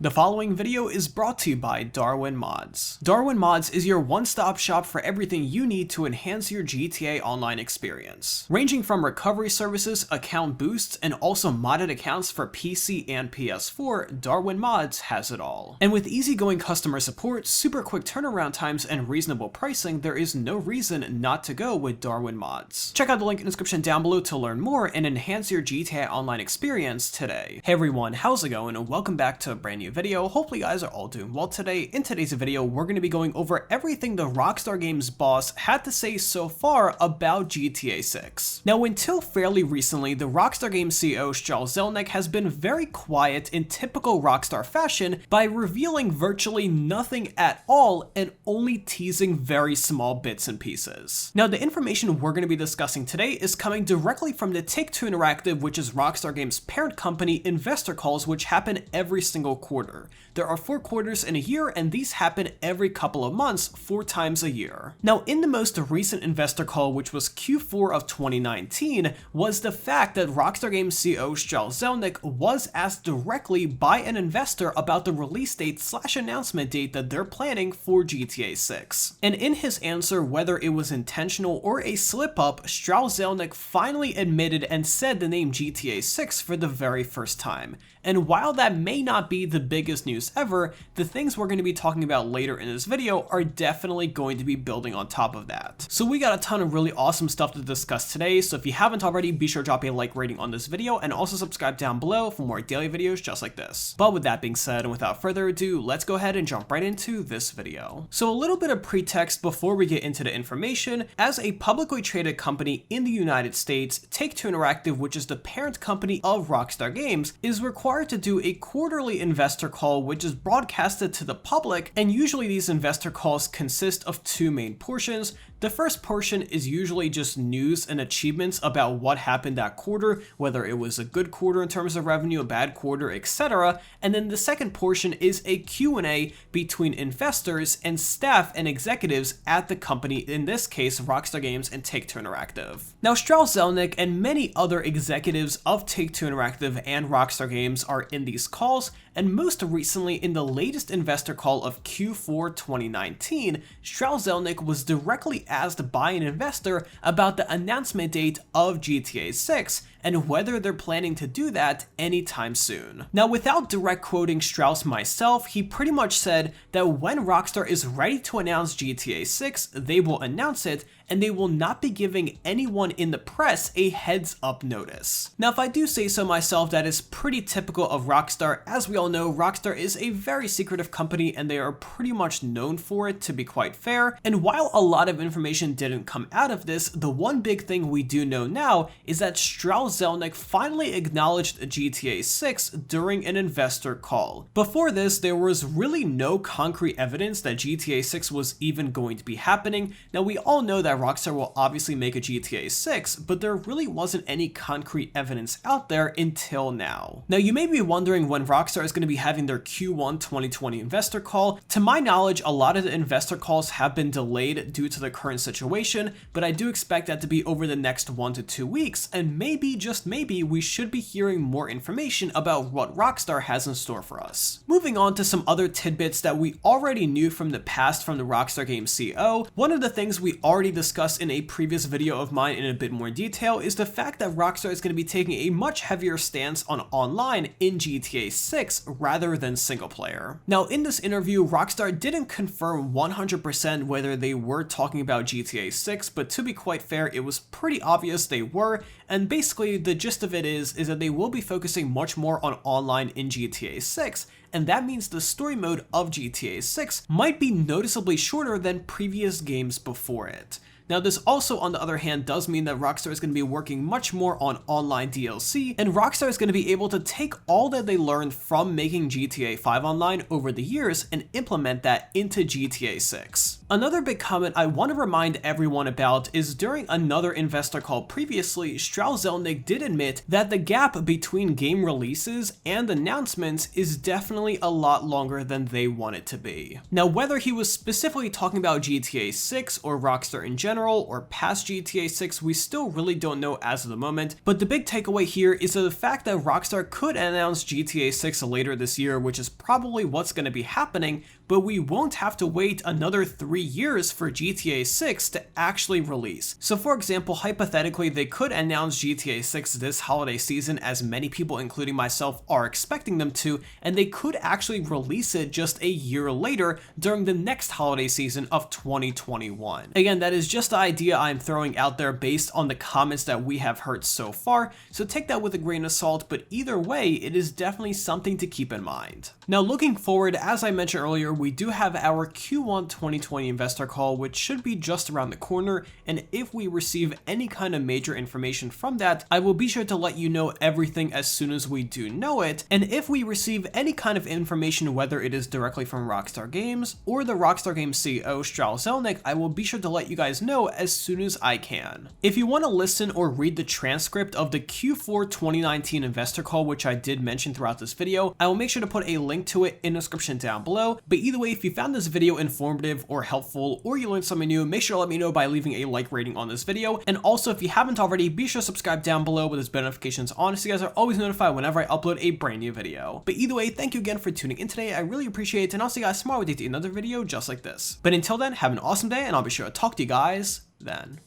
The following video is brought to you by Darwin Mods. Darwin Mods is your one-stop shop for everything you need to enhance your GTA Online experience. Ranging from recovery services, account boosts, and also modded accounts for PC and PS4, Darwin Mods has it all. And with easygoing customer support, super quick turnaround times, and reasonable pricing, there is no reason not to go with Darwin Mods. Check out the link in the description down below to learn more and enhance your GTA Online experience today. Hey everyone, how's it going? And welcome back to a brand new video. Hopefully you guys are all doing well today. In today's video, we're going to be going over everything the Rockstar Games boss had to say so far about GTA 6. Now, until fairly recently, the Rockstar Games CEO Strauss Zelnick has been very quiet in typical Rockstar fashion by revealing virtually nothing at all and only teasing very small bits and pieces. Now, the information we're going to be discussing today is coming directly from the Take-Two Interactive, which is Rockstar Games' parent company, investor calls, which happen every single quarter. There are 4 quarters in a year, and these happen every couple of months, 4 times a year. Now, in the most recent investor call, which was Q4 of 2019, was the fact that Rockstar Games CEO Strauss Zelnick was asked directly by an investor about the release date / announcement date that they're planning for GTA 6. And in his answer, whether it was intentional or a slip-up, Strauss Zelnick finally admitted and said the name GTA 6 for the very first time. And while that may not be the biggest news ever, the things we're going to be talking about later in this video are definitely going to be building on top of that. So we got a ton of really awesome stuff to discuss today, so if you haven't already, be sure to drop a like rating on this video and also subscribe down below for more daily videos just like this. But with that being said, and without further ado, let's go ahead and jump right into this video. So a little bit of pretext before we get into the information. As a publicly traded company in the United States, Take-Two Interactive, which is the parent company of Rockstar Games, is required to do a quarterly investor call which is broadcasted to the public, and usually these investor calls consist of 2 main portions. The first portion is usually just news and achievements about what happened that quarter, whether it was a good quarter in terms of revenue, a bad quarter, etc. And then the second portion is a Q&A between investors and staff and executives at the company, in this case Rockstar Games and Take-Two Interactive. Now, Strauss Zelnick and many other executives of Take-Two Interactive and Rockstar Games are in these calls, and most recently in the latest investor call of Q4 2019, Strauss Zelnick was directly asked by an investor about the announcement date of GTA 6 and whether they're planning to do that anytime soon. Now, without direct quoting Strauss myself, he pretty much said that when Rockstar is ready to announce GTA 6, they will announce it, and they will not be giving anyone in the press a heads up notice. Now, if I do say so myself, that is pretty typical of Rockstar. As we all know, Rockstar is a very secretive company and they are pretty much known for it, to be quite fair. And while a lot of information didn't come out of this, the one big thing we do know now is that Strauss Zelnick finally acknowledged GTA 6 during an investor call. Before this, there was really no concrete evidence that GTA 6 was even going to be happening. Now, we all know that Rockstar will obviously make a GTA 6, but there really wasn't any concrete evidence out there until now. Now, you may be wondering when Rockstar is going to be having their Q1 2020 investor call. To my knowledge, a lot of the investor calls have been delayed due to the current situation, but I do expect that to be over the next 1 to 2 weeks, and maybe, just maybe, we should be hearing more information about what Rockstar has in store for us. Moving on to some other tidbits that we already knew from the past from the Rockstar Games CEO, one of the things we already discussed in a previous video of mine in a bit more detail is the fact that Rockstar is going to be taking a much heavier stance on online in GTA 6 rather than single player. Now, in this interview, Rockstar didn't confirm 100% whether they were talking about GTA 6, but to be quite fair, it was pretty obvious they were, and basically the gist of it is that they will be focusing much more on online in GTA 6, and that means the story mode of GTA 6 might be noticeably shorter than previous games before it. Now, this also, on the other hand, does mean that Rockstar is going to be working much more on online DLC, and Rockstar is going to be able to take all that they learned from making GTA 5 Online over the years and implement that into GTA 6. Another big comment I want to remind everyone about is during another investor call previously, Strauss-Zelnick did admit that the gap between game releases and announcements is definitely a lot longer than they want it to be. Now, whether he was specifically talking about GTA 6 or Rockstar in general or past GTA 6, we still really don't know as of the moment, but the big takeaway here is the fact that Rockstar could announce GTA 6 later this year, which is probably what's going to be happening, but we won't have to wait another 3 years for GTA 6 to actually release. So for example, hypothetically, they could announce GTA 6 this holiday season, as many people, including myself, are expecting them to, and they could actually release it just a year later during the next holiday season of 2021. Again, that is just the idea I'm throwing out there based on the comments that we have heard so far, so take that with a grain of salt, but either way, it is definitely something to keep in mind. Now looking forward, as I mentioned earlier, we do have our Q1 2020 investor call, which should be just around the corner, and if we receive any kind of major information from that, I will be sure to let you know everything as soon as we do know it, and if we receive any kind of information, whether it is directly from Rockstar Games or the Rockstar Games CEO Strauss-Zelnick, I will be sure to let you guys know as soon as I can. If you want to listen or read the transcript of the Q4 2019 investor call, which I did mention throughout this video, I will make sure to put a link to it in the description down below. But either way, if you found this video informative or helpful, or you learned something new, make sure to let me know by leaving a like rating on this video. And also, if you haven't already, be sure to subscribe down below with those bell notifications on so you guys are always notified whenever I upload a brand new video. But either way, thank you again for tuning in today. I really appreciate it, and I'll see you guys tomorrow with another video just like this. But until then, have an awesome day, and I'll be sure to talk to you guys then.